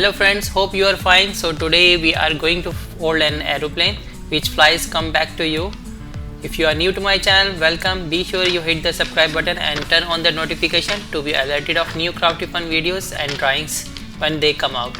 Hello friends, hope you are fine. So today we are going to fold an aeroplane which flies come back to you. If you are new to my channel, welcome. Be sure you hit the subscribe button and turn on the notification to be alerted of new crafty fun videos and drawings when they come out.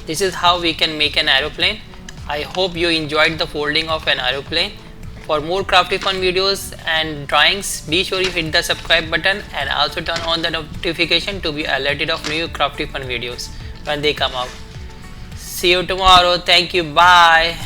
This is how we can make an aeroplane. I hope you enjoyed the folding of an aeroplane. For more crafty fun videos and drawings, be sure you hit the subscribe button and also turn on the notification to be alerted of new crafty fun videos when they come out. See you tomorrow. Thank you. Bye.